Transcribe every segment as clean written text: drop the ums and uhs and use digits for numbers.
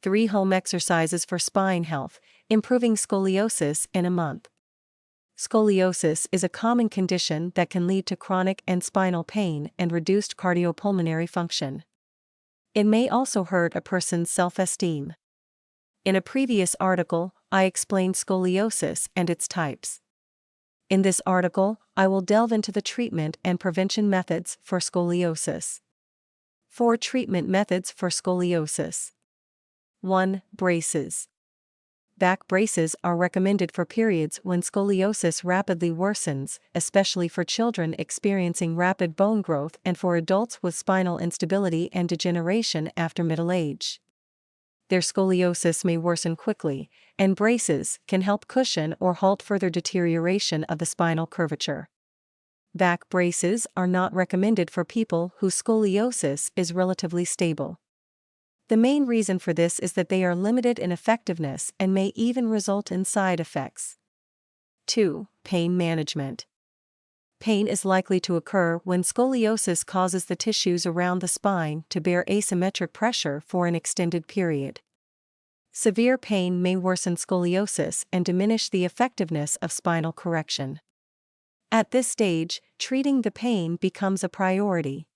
3 home exercises for spine health, improving scoliosis in a month. Scoliosis is a common condition that can lead to chronic and spinal pain and reduced cardiopulmonary function. It may also hurt a person's self-esteem. In a previous article, I explained scoliosis and its types. In this article, I will delve into the treatment and prevention methods for scoliosis. 4 treatment methods for scoliosis. 1. Braces. Back braces are recommended for periods when scoliosis rapidly worsens, especially for children experiencing rapid bone growth and for adults with spinal instability and degeneration after middle age. Their scoliosis may worsen quickly, and braces can help cushion or halt further deterioration of the spinal curvature. Back braces are not recommended for people whose scoliosis is relatively stable. The main reason for this is that they are limited in effectiveness and may even result in side effects. 2. Pain management. Pain is likely to occur when scoliosis causes the tissues around the spine to bear asymmetric pressure for an extended period. Severe pain may worsen scoliosis and diminish the effectiveness of spinal correction. At this stage, treating the pain becomes a priority.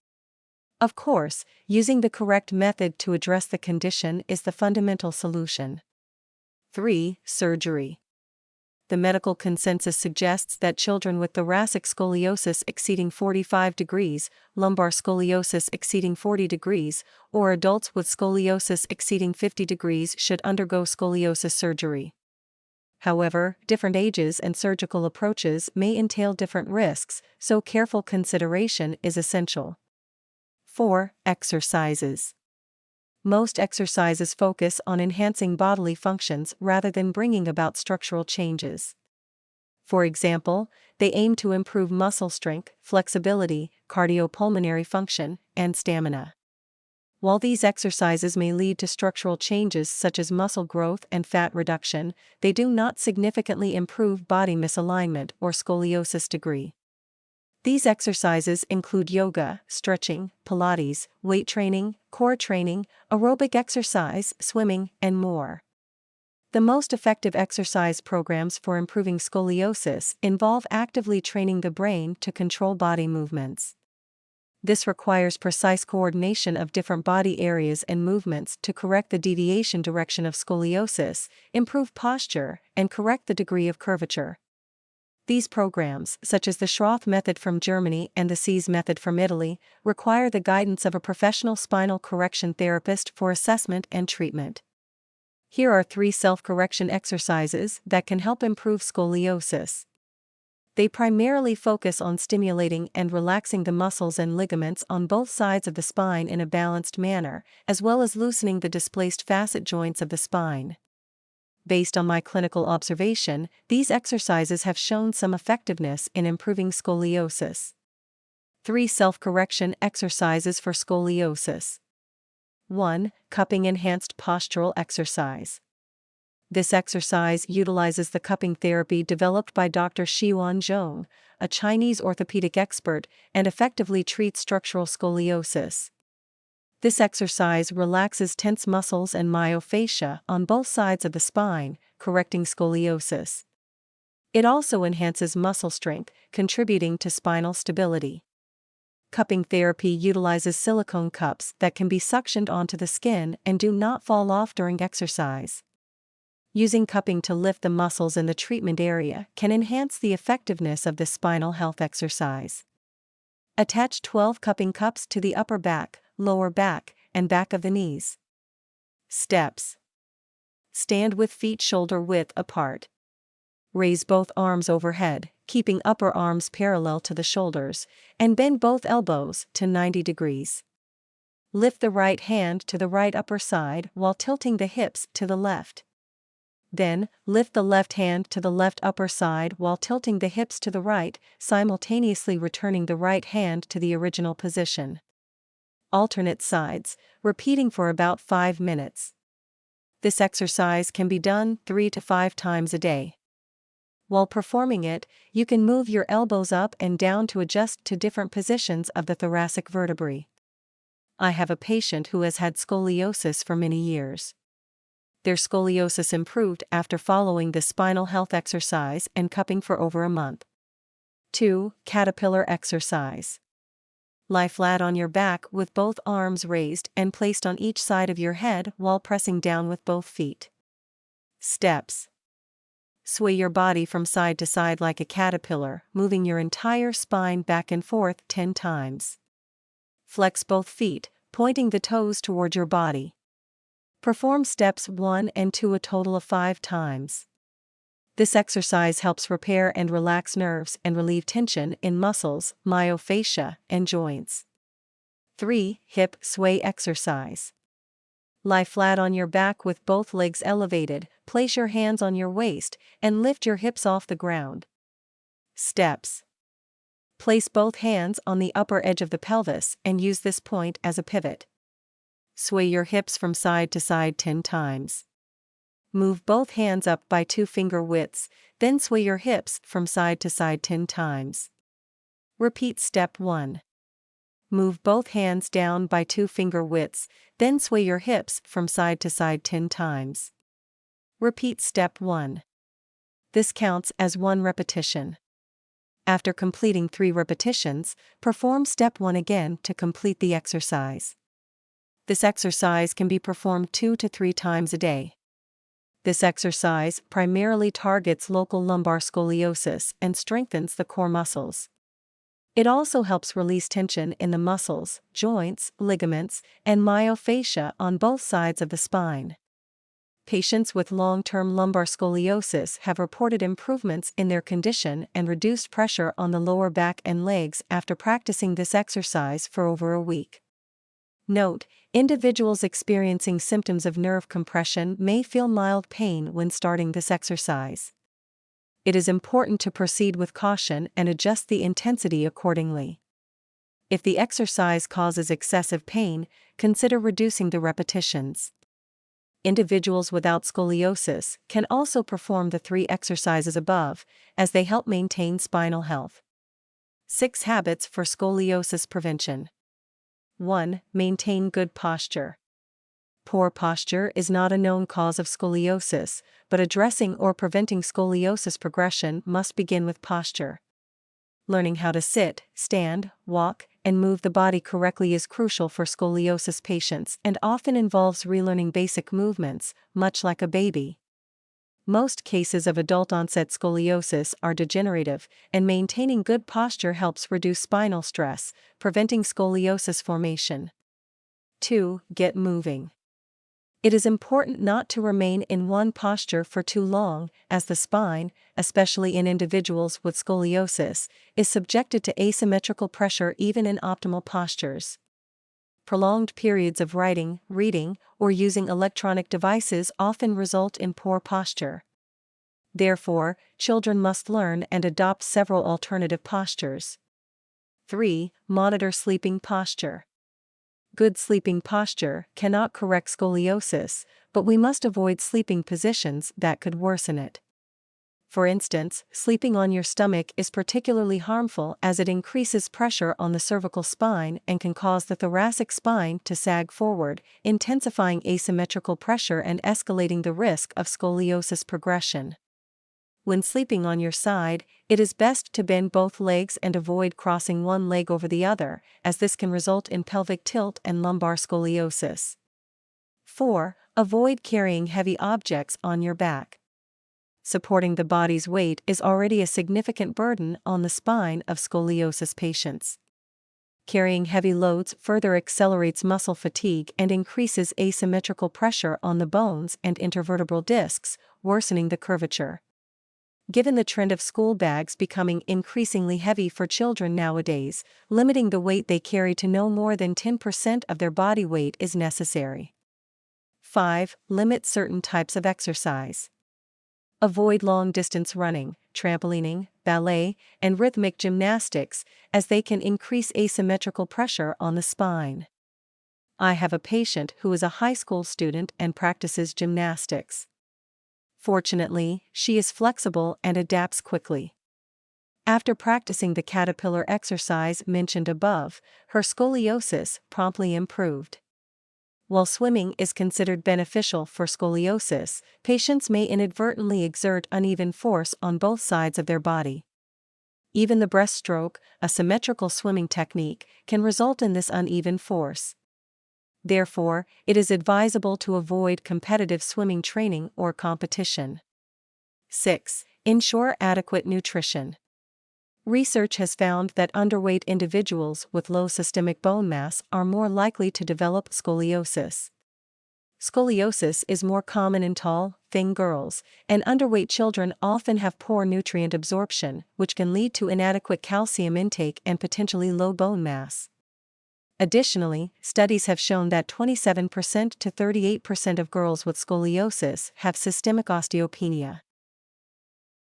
Of course, using the correct method to address the condition is the fundamental solution. 3. Surgery. The medical consensus suggests that children with thoracic scoliosis exceeding 45 degrees, lumbar scoliosis exceeding 40 degrees, or adults with scoliosis exceeding 50 degrees should undergo scoliosis surgery. However, different ages and surgical approaches may entail different risks, so careful consideration is essential. 4. Exercises. Most exercises focus on enhancing bodily functions rather than bringing about structural changes. For example, they aim to improve muscle strength, flexibility, cardiopulmonary function, and stamina. While these exercises may lead to structural changes such as muscle growth and fat reduction, they do not significantly improve body misalignment or scoliosis degree. These exercises include yoga, stretching, Pilates, weight training, core training, aerobic exercise, swimming, and more. The most effective exercise programs for improving scoliosis involve actively training the brain to control body movements. This requires precise coordination of different body areas and movements to correct the deviation direction of scoliosis, improve posture, and correct the degree of curvature. These programs, such as the Schroth method from Germany and the Sees method from Italy, require the guidance of a professional spinal correction therapist for assessment and treatment. Here are 3 self-correction exercises that can help improve scoliosis. They primarily focus on stimulating and relaxing the muscles and ligaments on both sides of the spine in a balanced manner, as well as loosening the displaced facet joints of the spine. Based on my clinical observation, these exercises have shown some effectiveness in improving scoliosis. 3 self-correction exercises for scoliosis. 1. Cupping enhanced postural exercise. This exercise utilizes the cupping therapy developed by Dr. Xiwan Zhong, a Chinese orthopedic expert, and effectively treats structural scoliosis. This exercise relaxes tense muscles and myofascia on both sides of the spine, correcting scoliosis. It also enhances muscle strength, contributing to spinal stability. Cupping therapy utilizes silicone cups that can be suctioned onto the skin and do not fall off during exercise. Using cupping to lift the muscles in the treatment area can enhance the effectiveness of this spinal health exercise. Attach 12 cupping cups to the upper back, lower back, and back of the knees. Steps. Stand with feet shoulder width apart. Raise both arms overhead, keeping upper arms parallel to the shoulders, and bend both elbows to 90 degrees. Lift the right hand to the right upper side while tilting the hips to the left. Then, lift the left hand to the left upper side while tilting the hips to the right, simultaneously returning the right hand to the original position. Alternate sides, repeating for about 5 minutes. This exercise can be done 3 to 5 times a day. While performing it, you can move your elbows up and down to adjust to different positions of the thoracic vertebrae. I have a patient who has had scoliosis for many years. Their scoliosis improved after following the spinal health exercise and cupping for over a month. 2. Caterpillar exercise. Lie flat on your back with both arms raised and placed on each side of your head while pressing down with both feet. Steps. Sway your body from side to side like a caterpillar, moving your entire spine back and forth 10 times. Flex both feet, pointing the toes toward your body. Perform steps 1 and 2 a total of 5 times. This exercise helps repair and relax nerves and relieve tension in muscles, myofascia, and joints. 3. Hip sway exercise. Lie flat on your back with both legs elevated, place your hands on your waist, and lift your hips off the ground. Steps. Place both hands on the upper edge of the pelvis and use this point as a pivot. Sway your hips from side to side 10 times. Move both hands up by 2 finger widths, then sway your hips from side to side 10 times. Repeat step 1. Move both hands down by 2 finger widths, then sway your hips from side to side 10 times. Repeat step 1. This counts as 1 repetition. After completing 3 repetitions, perform step 1 again to complete the exercise. This exercise can be performed 2 to 3 times a day. This exercise primarily targets local lumbar scoliosis and strengthens the core muscles. It also helps release tension in the muscles, joints, ligaments, and myofascia on both sides of the spine. Patients with long-term lumbar scoliosis have reported improvements in their condition and reduced pressure on the lower back and legs after practicing this exercise for over a week. Note: individuals experiencing symptoms of nerve compression may feel mild pain when starting this exercise. It is important to proceed with caution and adjust the intensity accordingly. If the exercise causes excessive pain, consider reducing the repetitions. Individuals without scoliosis can also perform the 3 exercises above, as they help maintain spinal health. 6 habits for scoliosis prevention. 1. Maintain good posture. Poor posture is not a known cause of scoliosis, but addressing or preventing scoliosis progression must begin with posture. Learning how to sit, stand, walk, and move the body correctly is crucial for scoliosis patients and often involves relearning basic movements, much like a baby. Most cases of adult-onset scoliosis are degenerative, and maintaining good posture helps reduce spinal stress, preventing scoliosis formation. 2. Get moving. It is important not to remain in one posture for too long, as the spine, especially in individuals with scoliosis, is subjected to asymmetrical pressure even in optimal postures. Prolonged periods of writing, reading, or using electronic devices often result in poor posture. Therefore, children must learn and adopt several alternative postures. 3. Monitor sleeping posture. Good sleeping posture cannot correct scoliosis, but we must avoid sleeping positions that could worsen it. For instance, sleeping on your stomach is particularly harmful as it increases pressure on the cervical spine and can cause the thoracic spine to sag forward, intensifying asymmetrical pressure and escalating the risk of scoliosis progression. When sleeping on your side, it is best to bend both legs and avoid crossing one leg over the other, as this can result in pelvic tilt and lumbar scoliosis. 4. Avoid carrying heavy objects on your back. Supporting the body's weight is already a significant burden on the spine of scoliosis patients. Carrying heavy loads further accelerates muscle fatigue and increases asymmetrical pressure on the bones and intervertebral discs, worsening the curvature. Given the trend of school bags becoming increasingly heavy for children nowadays, limiting the weight they carry to no more than 10% of their body weight is necessary. 5. Limit certain types of exercise. Avoid long-distance running, trampolining, ballet, and rhythmic gymnastics, as they can increase asymmetrical pressure on the spine. I have a patient who is a high school student and practices gymnastics. Fortunately, she is flexible and adapts quickly. After practicing the caterpillar exercise mentioned above, her scoliosis promptly improved. While swimming is considered beneficial for scoliosis, patients may inadvertently exert uneven force on both sides of their body. Even the breaststroke, a symmetrical swimming technique, can result in this uneven force. Therefore, it is advisable to avoid competitive swimming training or competition. 6. Ensure adequate nutrition. Research has found that underweight individuals with low systemic bone mass are more likely to develop scoliosis. Scoliosis is more common in tall, thin girls, and underweight children often have poor nutrient absorption, which can lead to inadequate calcium intake and potentially low bone mass. Additionally, studies have shown that 27% to 38% of girls with scoliosis have systemic osteopenia.